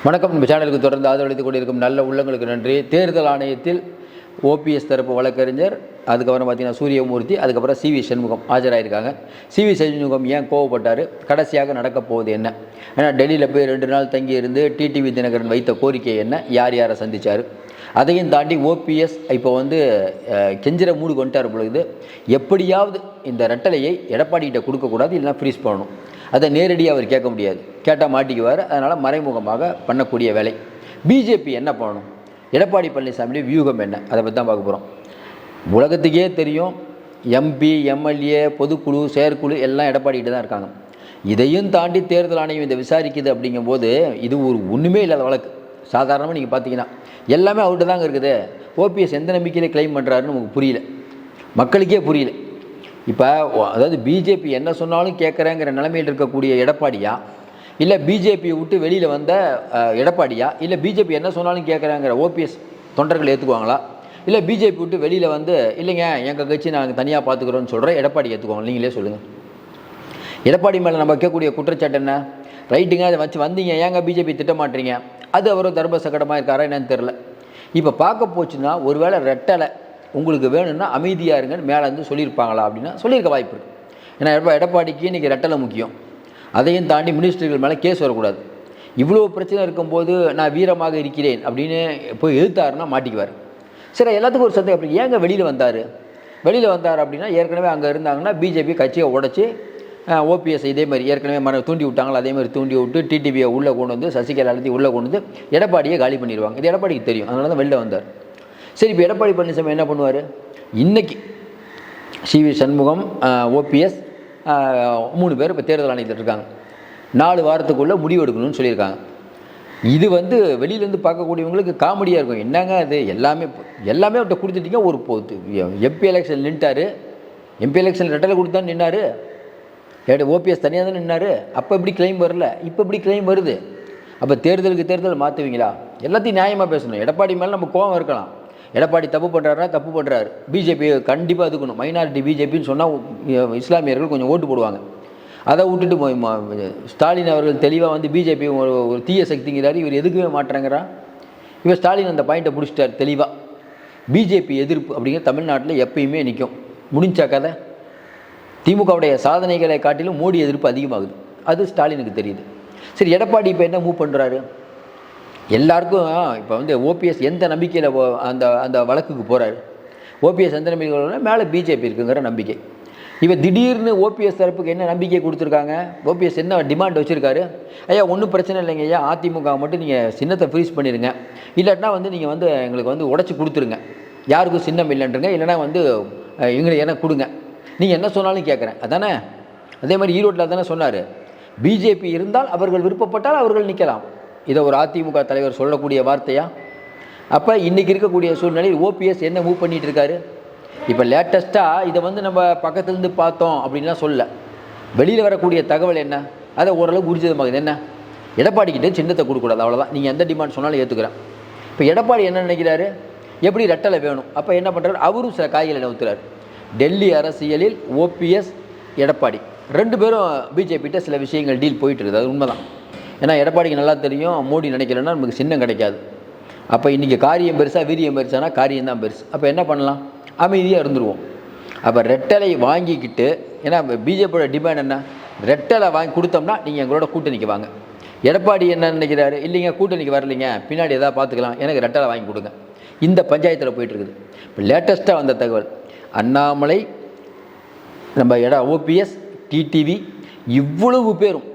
வணக்கம். நம்ம சேனலுக்கு தொடர்ந்து ஆதரவளித்துக் கொண்டிருக்கும் நல்ல உள்ளங்களுக்கு நன்றி. தேர்தல் ஆணையத்தில் ஓபிஎஸ் தரப்பு வழக்கறிஞர், அதுக்கப்புறம் பார்த்தீங்கன்னா சூரியமூர்த்தி, அதுக்கப்புறம் சிவி சண்முகம் ஆஜராயிருக்காங்க. சிவி சண்முகம் ஏன் கோவப்பட்டார், கடைசியாக நடக்கப் போகுது என்ன, ஏன்னா டெல்லியில் போய் 2 நாள் தங்கி இருந்து டிடிவி தினகரன் வைத்த கோரிக்கை என்ன, யார் யாரை சந்தித்தார், அதையும் தாண்டி ஓபிஎஸ் இப்போ கெஞ்சிர மூடு கொண்டார் பொழுது எப்படியாவது இந்த ரெட்டலையை எடப்பாடிகிட்ட கொடுக்கக்கூடாது, இல்லைனா ஃப்ரீஸ் பண்ணணும். அதை நேரடியாக அவர் கேட்க முடியாது, கேட்டால் மாட்டிக்குவார். அதனால் மறைமுகமாக பண்ணக்கூடிய வேலை. பிஜேபி என்ன பண்ணணும், எடப்பாடி பழனிசாமியுடைய வியூகம் என்ன, அதை பற்றி தான் பார்க்க போகிறோம். உலகத்துக்கே தெரியும், எம்பி, எம்எல்ஏ, பொதுக்குழு, செயற்குழு எல்லாம் எடப்பாடிக்கிட்ட தான் இருக்காங்க. இதையும் தாண்டி தேர்தல் ஆணையம் இதை விசாரிக்குது. அப்படிங்கும்போது இது ஒரு ஒன்றுமே இல்லாத வழக்கு. சாதாரணமாக நீங்கள் பார்த்தீங்கன்னா எல்லாமே அவர்கிட்ட தாங்க இருக்குது. ஓபிஎஸ் எந்த நம்பிக்கையில் கிளைம் பண்ணுறாருன்னு நமக்கு புரியல, மக்களுக்கே புரியல. இப்போ அதாவது பிஜேபி என்ன சொன்னாலும் கேட்குறேங்கிற நிலைமையில் இருக்கக்கூடிய எடப்பாடியா, இல்லை பிஜேபியை விட்டு வெளியில் வந்த எடப்பாடியா, இல்லை பிஜேபி என்ன சொன்னாலும் கேட்குறேங்கிற ஓபிஎஸ் தொண்டர்கள் ஏற்றுக்குவாங்களா, இல்லை பிஜேபி விட்டு வெளியில் வந்து இல்லைங்க எங்கள் கட்சி நாங்கள் தனியாக பார்த்துக்குறோன்னு சொல்கிற எடப்பாடி ஏற்றுக்குவாங்க? நீங்களே சொல்லுங்கள். எடப்பாடி மேலே நம்ம வைக்கக்கூடிய குற்றச்சாட்டு என்ன? ரைட்டுங்க, அதை வந்தீங்க, ஏங்க பிஜேபி திட்டமாட்டுறீங்க, அது அவரும் தர்ம சங்கடமாக இருக்காரா என்னன்னு தெரில. இப்போ பார்க்க போச்சுன்னா ஒருவேளை ரெட்டலை உங்களுக்கு வேணும்னா அமைதியாக இருங்கன்னு மேலே வந்து சொல்லியிருப்பாங்களா அப்படின்னா சொல்லியிருக்க வாய்ப்பு இருக்குது. ஏன்னா எடப்பாடிக்கு இன்றைக்கி ரெட்டலை முக்கியம். அதையும் தாண்டி மினிஸ்டர்கள் மேலே கேஸ் வரக்கூடாது. இவ்வளோ பிரச்சனை இருக்கும்போது நான் வீரமாக இருக்கிறேன் அப்படின்னு போய் எதிர்த்தாருன்னா மாட்டிக்குவார். சரி, எல்லாத்துக்கும் ஒரு சந்தேகம், அப்படி ஏங்க வெளியில் வந்தார் அப்படின்னா ஏற்கனவே அங்கே இருந்தாங்கன்னா பிஜேபி கட்சியை உடச்சி ஓபிஎஸ் இதே மாதிரி ஏற்கனவே தூண்டி விட்டாங்களா, அதே மாதிரி தூண்டி விட்டு டிடிவியை உள்ளே கொண்டு வந்து சசிகலா எல்லாத்தையும் உள்ளே கொண்டு வந்து எடப்பாடியை காலி பண்ணிடுவாங்க. இது எடப்பாடிக்கு தெரியும், அதனால தான் வெளில வந்தார். சரி, இப்போ எடப்பாடி பழனிசாமி என்ன பண்ணுவார்? இன்றைக்கி சிவி சண்முகம், ஓபிஎஸ் 3 பேர் இப்போ தேர்தல் ஆணையத்தில் இருக்காங்க. 4 வாரத்துக்குள்ளே முடிவு எடுக்கணும்னு சொல்லியிருக்காங்க. இது வெளியிலேருந்து பார்க்கக்கூடியவங்களுக்கு காமெடியாக இருக்கும். என்னங்க அது, எல்லாமே அவர்கிட்ட கொடுத்துட்டீங்க. ஒரு எம்பி எலெக்ஷன் நின்ட்டார், எம்பி எலெக்ஷன் ரெட்டலை கொடுத்து தான் நின்னார். ஓபிஎஸ் தனியாக தான் நின்னார். அப்போ இப்படி கிளைம் வரல, இப்போ இப்படி கிளைம் வருது. அப்போ தேர்தல் மாற்றுவீங்களா? எல்லாத்தையும் நியாயமாக பேசணும். எடப்பாடி மேலே நம்ம கோவம் இருக்கலாம். எடப்பாடி தப்பு பண்ணுறாருனா தப்பு பண்ணுறாரு, பிஜேபி கண்டிப்பாக அதுக்கணும். மைனாரிட்டி பிஜேபின்னு சொன்னால் இஸ்லாமியர்கள் கொஞ்சம் ஓட்டு போடுவாங்க. அதை விட்டுட்டு ஸ்டாலின் அவர்கள் தெளிவாக பிஜேபி ஒரு தீய சக்திங்கிறாரு, இவர் எதுக்குமே மாட்டுறாங்கிறான். இவர் ஸ்டாலின் அந்த பாயிண்ட்டை பிடிச்சிட்டார் தெளிவாக. பிஜேபி எதிர்ப்பு அப்படிங்கிற தமிழ்நாட்டில் எப்பயுமே நிற்கும். முடிஞ்சா கதை. திமுகவுடைய சாதனைகளை காட்டிலும் மோடி எதிர்ப்பு அதிகமாகுது, அது ஸ்டாலினுக்கு தெரியுது. சரி, எடப்பாடி இப்போ என்ன மூவ் பண்ணுறாரு? எல்லாருக்கும் இப்போ ஓபிஎஸ் எந்த நம்பிக்கையில் அந்த வழக்குக்கு போகிறாரு? ஓபிஎஸ் எந்த நம்பிக்கையில் மேலே பிஜேபி இருக்குங்கிற நம்பிக்கை. இப்போ திடீர்னு ஓபிஎஸ் தரப்புக்கு என்ன நம்பிக்கை கொடுத்துருக்காங்க? ஓபிஎஸ் என்ன டிமாண்ட் வச்சுருக்காரு? ஐயா, ஒன்றும் பிரச்சனை இல்லைங்க ஐயா, அதிமுக மட்டும் நீங்கள் சின்னத்தை ஃப்ரீஸ் பண்ணிடுங்க, இல்லாட்டினா நீங்கள் எங்களுக்கு உடச்சி கொடுத்துருங்க, யாருக்கும் சின்னம் இல்லைன்றங்க, இல்லைனா எங்களுக்கு என்ன கொடுங்க, நீங்கள் என்ன சொன்னாலும் கேட்குறேன், அதானே? அதே மாதிரி ஈரோட்டில் தானே சொன்னார், பிஜேபி இருந்தால் அவர்கள் விருப்பப்பட்டால் அவர்கள் நிற்கலாம். இதை ஒரு அதிமுக தலைவர் சொல்லக்கூடிய வார்த்தையா? அப்போ இன்றைக்கி இருக்கக்கூடிய சூழ்நிலையில் ஓபிஎஸ் என்ன மூவ் பண்ணிகிட்டு இருக்காரு? இப்போ லேட்டஸ்ட்டாக இதை நம்ம பக்கத்துலேருந்து பார்த்தோம் அப்படின்லாம் சொல்ல, வெளியில் வரக்கூடிய தகவல் என்ன, அதை ஓரளவுக்கு ஊர்ஜிதமாகுது. என்ன, எடப்பாடிக்கிட்ட சின்னத்தை கொடுக்கூடாது, அவ்வளோதான். நீங்கள் எந்த டிமாண்ட் சொன்னாலும் ஏற்றுக்கிறேன். இப்போ எடப்பாடி என்ன நினைக்கிறாரு? எப்படி ரெட்டலை வேணும். அப்போ என்ன பண்ணுறாரு? அவரும் சில காய்களை நவுத்துறாரு. டெல்லி அரசியலில் ஓபிஎஸ், எடப்பாடி 2 பேரும் பிஜேபிகிட்ட சில விஷயங்கள் டீல் போயிட்டு இருக்குது, அது உண்மைதான். ஏன்னா எடப்பாடிக்கு நல்லா தெரியும், மோடி நினைக்கலன்னா நமக்கு சின்னம் கிடைக்காது. அப்போ இன்றைக்கி காரியம் பெருசாக வீரியம் பெருசானா காரியம்தான் பெருசு. அப்போ என்ன பண்ணலாம்? அமைதியாக இருந்துருவோம். அப்போ ரெட்டலை வாங்கிக்கிட்டு, ஏன்னா பிஜேபியோட டிமாண்ட் என்ன? ரெட்டலை வாங்கி கொடுத்தோம்னா நீங்கள் எங்களோட கூட்டணிக்கு வாங்க. எடப்பாடி என்ன நினைக்கிறாரு? இல்லைங்க, கூட்டணிக்கு வரலைங்க, பின்னாடி எதாவது பார்த்துக்கலாம், எனக்கு ரெட்டலை வாங்கி கொடுங்க. இந்த பஞ்சாயத்தில் போயிட்டுருக்குது. இப்போ லேட்டஸ்ட்டாக வந்த தகவல், அண்ணாமலை, நம்ம ஓபிஎஸ், டிடிவி இவ்வளவு பேரும்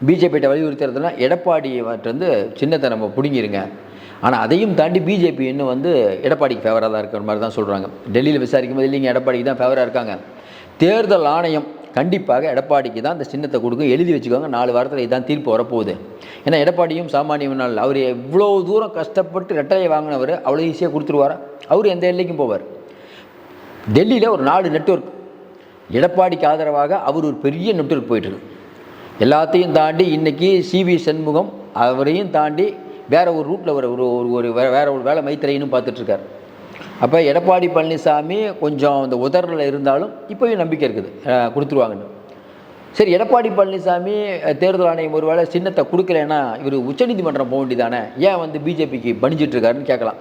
பிஜேபிகிட்ட வலியுறுத்துறதுனா எடப்பாடியிட்ட சின்னத்தை நம்ம பிடுங்கிருங்க. ஆனால் அதையும் தாண்டி பிஜேபி இன்னும் எடப்பாடிக்கு ஃபேவராக தான் இருக்கிற மாதிரி தான் சொல்கிறாங்க. டெல்லியில் விசாரிக்கும் போது இல்லைங்க, எடப்பாடிக்கு தான் ஃபேவராக இருக்காங்க. தேர்தல் ஆணையம் கண்டிப்பாக எடப்பாடிக்கு தான் அந்த சின்னத்தை கொடுக்கும், எழுதி வச்சுக்கோங்க, 4 வாரத்தில் இதுதான் தீர்ப்பு வரப்போகுது. ஏன்னா எடப்பாடியும் சாமானியனால் அவர் எவ்வளோ தூரம் கஷ்டப்பட்டு ரெட்டையை வாங்கினவர் அவ்வளோ ஈஸியாக கொடுத்துருவாரா? அவர் எந்த எல்லைக்கும் போவார். டெல்லியில் ஒரு 4 நெட்வொர்க் எடப்பாடிக்கு ஆதரவாக அவர் ஒரு பெரிய நெட்வொர்க் போயிட்டுருக்கு. எல்லாத்தையும் தாண்டி இன்றைக்கி சிவி சண்முகம் அவரையும் தாண்டி வேறு ஒரு ரூட்டில் வேறு ஒரு வேலை மைத்திரைன்னு பார்த்துட்ருக்கார். அப்போ எடப்பாடி பழனிசாமி கொஞ்சம் அந்த உதறலில் இருந்தாலும் இப்போயும் நம்பிக்கை இருக்குது, கொடுத்துருவாங்கன்னு. சரி, எடப்பாடி பழனிசாமி தேர்தல் ஆணையம் ஒரு வேளை சின்னத்தை கொடுக்கலன்னா இவர் உச்சநீதிமன்றம் போக வேண்டியதானே, ஏன் வந்து பிஜேபிக்கு பணிஞ்சிட்ருக்காருன்னு கேட்கலாம்.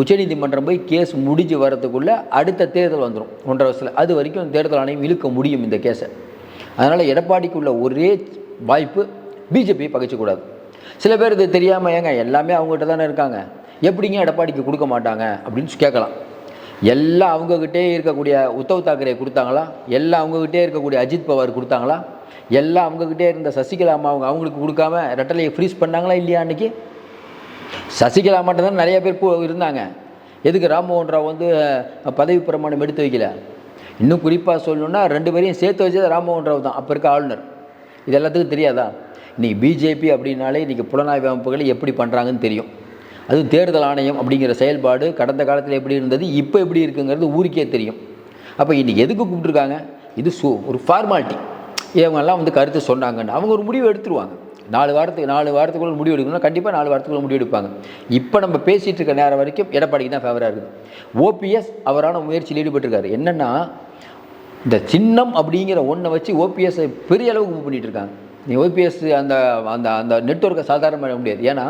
உச்சநீதிமன்றம் போய் கேஸ் முடிஞ்சு வரதுக்குள்ளே அடுத்த தேர்தல் வந்துடும் 1.5 வருஷத்தில். அது வரைக்கும் தேர்தல் ஆணையம் இழுக்க முடியும் இந்த கேஸை. அதனால் எடப்பாடிக்குள்ள ஒரே வாய்ப்பு பிஜேபியை பகைச்சக்கூடாது. சில பேர் இது தெரியாமல் ஏங்க எல்லாமே அவங்ககிட்ட தானே இருக்காங்க, எப்படிங்க எடப்பாடிக்கு கொடுக்க மாட்டாங்க அப்படின்னு கேட்கலாம். எல்லாம் அவங்கக்கிட்டே இருக்கக்கூடிய உத்தவ் தாக்கரே கொடுத்தாங்களா? எல்லாம் அவங்கக்கிட்டே இருக்கக்கூடிய அஜித் பவார் கொடுத்தாங்களா? எல்லாம் அவங்கக்கிட்டே இருந்த சசிகலா அம்மா அவங்களுக்கு கொடுக்காம ரெட்டலையை ஃப்ரீஸ் பண்ணாங்களா இல்லையா? அன்றைக்கி சசிகலா மட்டும்தான் நிறைய பேர் இருந்தாங்க. எதுக்கு ராம்மோகன் ராவ் வந்து பதவி பிரமாணம் எடுத்து வைக்கல? இன்னும் குறிப்பாக சொல்லணுன்னா 2 பேரையும் சேர்த்து வச்சது ராம்மோகன் ராவ் தான், அப்போ இருக்க ஆளுநர். இது எல்லாத்துக்கும் தெரியாதா? இன்றைக்கி பிஜேபி அப்படின்னாலே இன்றைக்கி புலனாய்வு அமைப்புகளை எப்படி பண்ணுறாங்கன்னு தெரியும். அதுவும் தேர்தல் ஆணையம் அப்படிங்கிற செயல்பாடு கடந்த காலத்தில் எப்படி இருந்தது, இப்போ எப்படி இருக்குங்கிறது ஊருக்கே தெரியும். அப்போ இன்றைக்கி எதுக்கு கூப்பிட்ருக்காங்க? இது ஒரு ஃபார்மாலிட்டி. இவங்கெல்லாம் வந்து கருத்து சொன்னாங்கன்னு அவங்க ஒரு முடிவு எடுத்துருவாங்க. 4 வாரத்துக்குள்ள முடிவு எடுக்கணும்னா கண்டிப்பாக 4 வாரத்துக்குள்ள முடிவு எடுப்பாங்க. இப்போ நம்ம பேசிகிட்டு இருக்க நேரம் வரைக்கும் எடப்பாடிக்கு தான் ஃபேவராக இருக்குது. ஓபிஎஸ் அவரான முயற்சியில் ஈடுபட்டிருக்காரு. என்னென்னா இந்த சின்னம் அப்படிங்கிற ஒன்றை வச்சு ஓபிஎஸ்ஸை பெரிய அளவுக்கு மூவ் பண்ணிகிட்டு இருக்காங்க. நீ ஓபிஎஸ் அந்த அந்த அந்த நெட்வொர்க்கை சாதாரண பண்ண முடியாது. ஏன்னா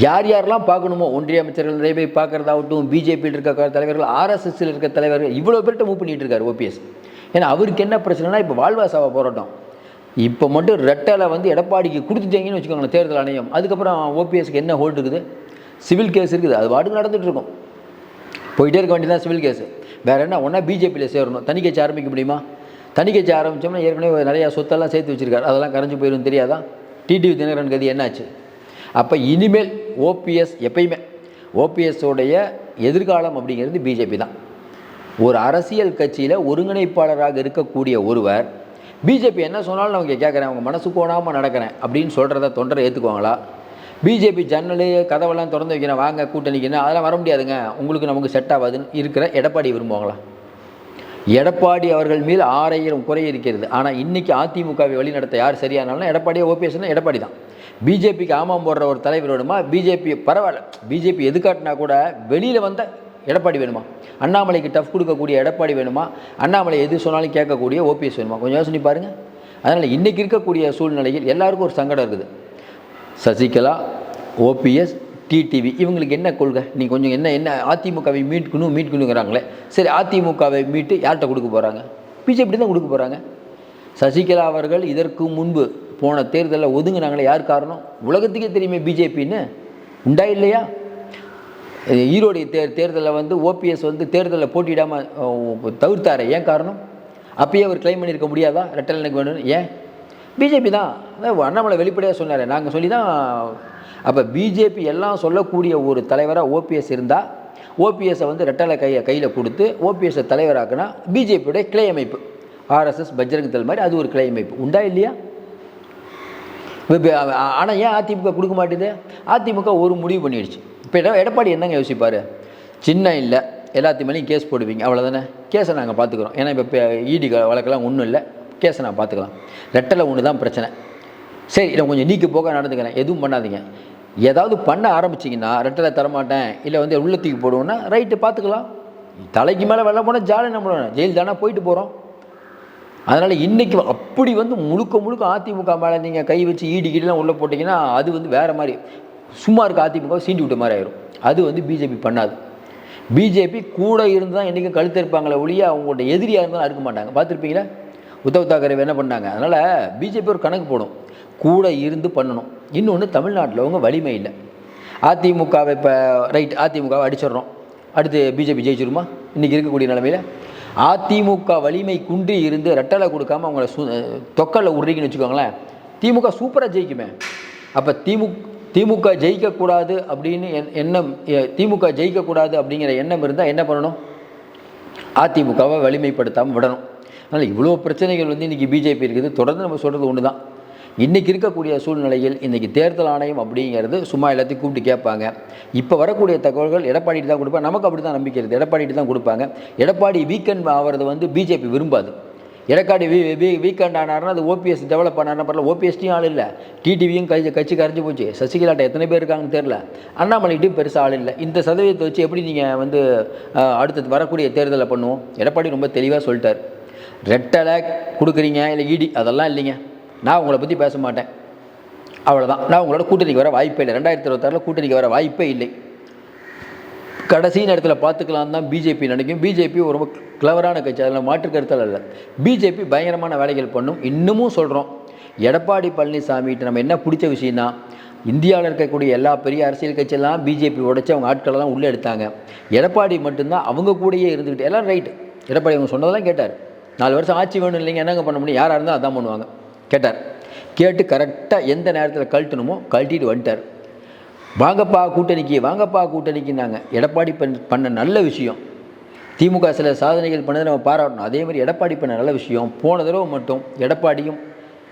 யாரெல்லாம் பார்க்கணுமோ ஒன்றிய அமைச்சர்கள் நிறைய பேர் பார்க்குறதாகட்டும், பிஜேபியில் இருக்க தலைவர்கள், ஆர்எஸ்எஸ்ஸில் இருக்க தலைவர்கள், இவ்வளோ பேர்கிட்ட மூவ் பண்ணிகிட்டு இருக்காரு ஓபிஎஸ். ஏன்னா அவருக்கு என்ன பிரச்சனைனா இப்போ வாழ்வாசாவை போராட்டம். இப்போ மட்டும் ரெட்டலை வந்து எடப்பாடிக்கு கொடுத்துட்டீங்கன்னு வச்சுக்கோங்களேன் தேர்தல் ஆணையம், அதுக்கப்புறம் ஓபிஎஸ்க்கு என்ன ஹோல்டு இருக்குது? சிவில் கேஸ் இருக்குது, அது பாட்டுக்கு நடந்துகிட்ருக்கும், போயிட்டே இருக்க வேண்டியதான் சிவில் கேஸு. வேறு என்ன, ஒன்றா பிஜேபியில் சேரணும். தனி கட்சி ஆரம்பிக்க முடியுமா? தனி கட்சி ஆரம்பித்தோம்னா ஏற்கனவே நிறையா சொத்தெல்லாம் சேர்த்து வச்சுருக்காரு, அதெல்லாம் கரைஞ்சி போயிடும் தெரியாதா? டிடிவி தினகரன் கதி என்னாச்சு? அப்போ இனிமேல் ஓபிஎஸ் எப்பயுமே ஓபிஎஸ்ஸோடைய எதிர்காலம் அப்படிங்கிறது பிஜேபி தான். ஒரு அரசியல் கட்சியில் ஒருங்கிணைப்பாளராக இருக்கக்கூடிய ஒருவர் பிஜேபி என்ன சொன்னாலும் அவங்க கேட்குறேன், அவங்க மனசு போனாமல் நடக்கிறேன் அப்படின்னு சொல்கிறத தொண்டரை ஏற்றுக்குவாங்களா? பிஜேபி ஜன்னலு கதவெல்லாம் திறந்து வைக்கிறேன் வாங்க கூட்டணிக்குன்னு அதெல்லாம் வர முடியாதுங்க, உங்களுக்கு நமக்கு செட் ஆகாதுன்னு இருக்கிற எடப்பாடி விரும்புவாங்களா? எடப்பாடி அவர்கள் மீது 6000 குறை இருக்கிறது. ஆனால் இன்றைக்கி அதிமுகவை வழிநடத்த யார் சரியானாலும் எடப்பாடியே ஓபிஎஸ்னா எடப்பாடி தான். பிஜேபிக்கு ஆமாம் போடுற ஒரு தலைவர் வேணுமா? பிஜேபி பரவாயில்ல, பிஜேபி எதுக்காட்டினா கூட வெளியில் வந்த எடப்பாடி வேணுமா? அண்ணாமலைக்கு டஃப் கொடுக்கக்கூடிய எடப்பாடி வேணுமா? அண்ணாமலை எது சொன்னாலும் கேட்கக்கூடிய ஓபிஎஸ் வேணுமா? கொஞ்சம் யோசனை பாருங்கள். அதனால் இன்றைக்கி இருக்கக்கூடிய சூழ்நிலையில் எல்லாருக்கும் ஒரு சங்கடம் இருக்குது. சசிகலா, ஓபிஎஸ், டிடிவி இவங்களுக்கு என்ன கொள்கை? நீ கொஞ்சம் என்ன அதிமுகவை மீட்கணுங்கிறாங்களே, சரி அதிமுகவை மீட்டு யார்கிட்ட கொடுக்க போகிறாங்க? பிஜேபி தான் கொடுக்க போகிறாங்க. சசிகலா அவர்கள் இதற்கு முன்பு போன தேர்தலில் ஒதுங்கினாங்களே, யார் காரணம்? உலகத்துக்கே தெரியுமே பிஜேபின்னு. உண்டா இல்லையா? ஈரோடு தேர்தலில் வந்து ஓபிஎஸ் வந்து தேர்தலில் போட்டியிடாமல் தவிர்த்தாரே, ஏன் காரணம்? அப்பயே அவர் கிளைம் பண்ணியிருக்க முடியாதா ரெட்டல் எனக்கு வேணும்னு? ஏன்? பிஜேபி தான். அதான் அண்ணாமலை வெளிப்படையாக சொன்னார், நாங்கள் சொல்லி தான். அப்போ பிஜேபி எல்லாம் சொல்லக்கூடிய ஒரு தலைவராக ஓபிஎஸ் இருந்தால் ஓபிஎஸ்ஸை வந்து ரெட்டலை கையில் கொடுத்து ஓபிஎஸ்ஸை தலைவராக்குனா பிஜேபியோடைய கிளை அமைப்பு ஆர்எஸ்எஸ் பஜ்ரங் தள் மாதிரி அது ஒரு கிளை அமைப்பு. உண்டா இல்லையா? ஆனால் ஏன் அதிமுக கொடுக்க மாட்டேது? அதிமுக ஒரு முடிவு பண்ணிடுச்சு. இப்போ எடப்பாடி என்னங்க யோசிப்பார்? சின்ன இல்லை, எல்லாத்தையும் மேலேயும் கேஸ் போடுவீங்க, அவ்வளோதானே. கேஸை நாங்கள் பார்த்துக்குறோம். ஏன்னா இப்போ இடி வழக்கெல்லாம் ஒன்றும் இல்லை, கேஸை நான் பார்த்துக்கலாம். ரெட்டலை ஒன்று தான் பிரச்சனை. சரி, இதை கொஞ்சம் நீக்கி போக நடந்துக்கிறேன், எதுவும் பண்ணாதீங்க. ஏதாவது பண்ண ஆரம்பிச்சிங்கன்னா ரெட்டலை தரமாட்டேன் இல்லை வந்து உள்ளத்துக்கு போடுவோன்னா ரைட்டு பார்த்துக்கலாம். தலைக்கு மேலே வெள்ளம் போனால் ஜாலி நம்மளோட ஜெயில் தானே போயிட்டு போகிறோம். அதனால் இன்றைக்கி அப்படி வந்து முழுக்க அதிமுக மேலே நீங்கள் கை வச்சு ஈடிக்கிட்டுலாம் உள்ளே போட்டிங்கன்னா அது வந்து வேறு மாதிரி சும்மா இருக்க அதிமுக சீண்டி விட்ட மாதிரி ஆயிரும். அது வந்து பிஜேபி பண்ணாது. பிஜேபி கூட இருந்து தான் என்றைக்கும் கழுத்திருப்பாங்களே ஒழிய அவங்களோட எதிரியாக இருந்தாலும் அறுக்க மாட்டாங்க. பார்த்துருப்பீங்களா உத்தவ் தாக்கரே என்ன பண்ணாங்க? அதனால் பிஜேபி ஒரு கணக்கு போடும், கூட இருந்து பண்ணணும். இன்னொன்று, தமிழ்நாட்டில் அவங்க வலிமை இல்லை. அதிமுகவை இப்போ ரைட் அதிமுகவை அடிச்சிடுறோம், அடுத்து பிஜேபி ஜெயிச்சிருமா? இன்றைக்கி இருக்கக்கூடிய நிலைமையில் அதிமுக வலிமை குன்றி இருந்து ரெட்டலை கொடுக்காமல் அவங்கள தொக்கலில் விட்றீங்கன்னு வச்சுக்கோங்களேன், திமுக சூப்பராக ஜெயிக்குமே. அப்போ திமுக ஜெயிக்கக்கூடாது அப்படின்னு எண்ணம், திமுக ஜெயிக்கக்கூடாது அப்படிங்கிற எண்ணம் இருந்தால் என்ன பண்ணணும்? அதிமுகவை வலிமைப்படுத்தாமல் விடணும். அதனால் இவ்வளோ பிரச்சனைகள் வந்து இன்றைக்கி பிஜேபி இருக்குது. தொடர்ந்து நம்ம சொல்கிறது ஒன்று தான். இன்றைக்கி இருக்கக்கூடிய சூழ்நிலையில் இன்றைக்கி தேர்தல் ஆணையம் அப்படிங்கிறது சும்மா எல்லாத்தையும் கூப்பிட்டு கேட்பாங்க. இப்போ வரக்கூடிய தகவல்கள் எடப்பாடிட்டு தான் கொடுப்பாங்க. நமக்கு அப்படி தான் நம்பிக்கை இருக்குது, எடப்பாடிட்டு தான் கொடுப்பாங்க. எடப்பாடி வீக்கெண்ட் ஆகிறது வந்து பிஜேபி விரும்பாது. எடப்பாடி வீக்கெண்ட் ஆனார்னா அது ஓபிஎஸ் டெவலப் பண்ணார்னா பரவாயில்ல. ஓபிஎஸ்டியும் ஆள் இல்லை, டிடிவியும் கட்சி கரைஞ்சி போச்சு. சசிகலாட்ட எத்தனை பேர் இருக்காங்கன்னு தெரில, அண்ணாமலைகிட்டையும் பெருசாக ஆள் இல்லை. இந்த சதவீதத்தை வச்சு எப்படி நீங்கள் வந்து அடுத்தது வரக்கூடிய தேர்தலை பண்ணுவோம்? எடப்பாடி ரொம்ப தெளிவாக சொல்லிட்டார். ரெட்டலை கொடுக்குறீங்க இல்லை இடி அதெல்லாம் இல்லைங்க. நான் உங்களை பற்றி பேச மாட்டேன், அவ்வளோதான். நான் உங்களோட கூட்டணிக்கு வர வாய்ப்பே இல்லை. 2026 கூட்டணிக்கு வர வாய்ப்பே இல்லை. கடைசி நேரத்தில் பார்த்துக்கலாம் தான் பிஜேபி நினைக்கும். பிஜேபி ஒரு ரொம்ப கிளவரான கட்சி, அதில் மாற்று கருத்தால் இல்லை. பிஜேபி பயங்கரமான வேலைகள் பண்ணும். இன்னமும் சொல்கிறோம், எடப்பாடி பழனிசாமிகிட்ட நம்ம என்ன பிடிச்ச விஷயம்னா, இந்தியாவில் இருக்கக்கூடிய எல்லா பெரிய அரசியல் கட்சியெல்லாம் பிஜேபி உடைச்சி அவங்க ஆட்களெல்லாம் உள்ளே எடுத்தாங்க. எடப்பாடி மட்டும்தான் அவங்க கூடயே இருந்துக்கிட்டு எல்லாம் ரைட்டு. எடப்பாடி அவங்க சொன்னதெல்லாம் கேட்டார். 4 வருஷம் ஆட்சி வேணும் இல்லைங்க, என்னங்க பண்ண முடியும், யாராக இருந்தால் அதான் பண்ணுவாங்க. கேட்டார், கேட்டு கரெக்டாக எந்த நேரத்தில் கழட்டணுமோ கழட்டிட்டு வந்துட்டார். வாங்கப்பா கூட்டணிக்கு, வாங்கப்பா கூட்டணிக்குன்னாங்க. எடப்பாடி பண்ண நல்ல விஷயம். திமுக சில சாதனைகள் பண்ணதை நம்ம பாராட்டணும். அதே மாதிரி எடப்பாடி பண்ண நல்ல விஷயம், போன தடவை மட்டும் எடப்பாடியும்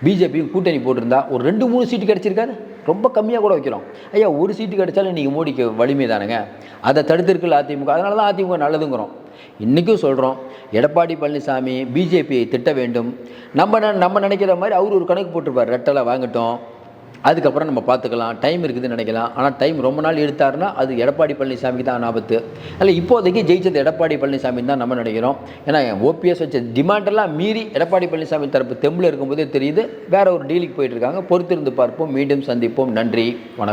பிஜேபியும் கூட்டணி போட்டிருந்தா ஒரு 2-3 சீட்டு கிடச்சிருக்காது. ரொம்ப கம்மியாக கூட வைக்கிறோம். ஐயா, ஒரு சீட்டு கிடச்சாலும் இன்றைக்கி மோடிக்கு வலிமை தானுங்க. அதை தடுத்திருக்குல்ல அதிமுக. அதனால தான் அதிமுக நல்லதுங்கிறோம். இன்றைக்கும் சொல்கிறோம், எடப்பாடி பழனிசாமி பிஜேபியை திட்ட வேண்டும். நம்ம நினைக்கிற மாதிரி அவர் ஒரு கணக்கு போட்டிருப்பார், ரெட்டலை வாங்கட்டும், அதுக்கப்புறம் நம்ம பார்த்துக்கலாம், டைம் இருக்குதுன்னு நினைக்கலாம். ஆனால் டைம் ரொம்ப நாள் எடுத்தாருன்னா அது எடப்பாடி பழனிசாமிக்கு தான் ஆபத்து. அதில் இப்போதைக்கு ஜெயிச்சது எடப்பாடி பழனிசாமின்னு தான் நம்ம நினைக்கிறோம். ஏன்னா ஓபிஎஸ் வச்ச டிமாண்டெல்லாம் மீறி எடப்பாடி பழனிசாமி தரப்பு தெம்பில் இருக்கும்போதே தெரியுது வேற ஒரு டீலுக்கு போயிட்டு இருக்காங்க. பொறுத்திருந்து பார்ப்போம். மீண்டும் சந்திப்போம். நன்றி, வணக்கம்.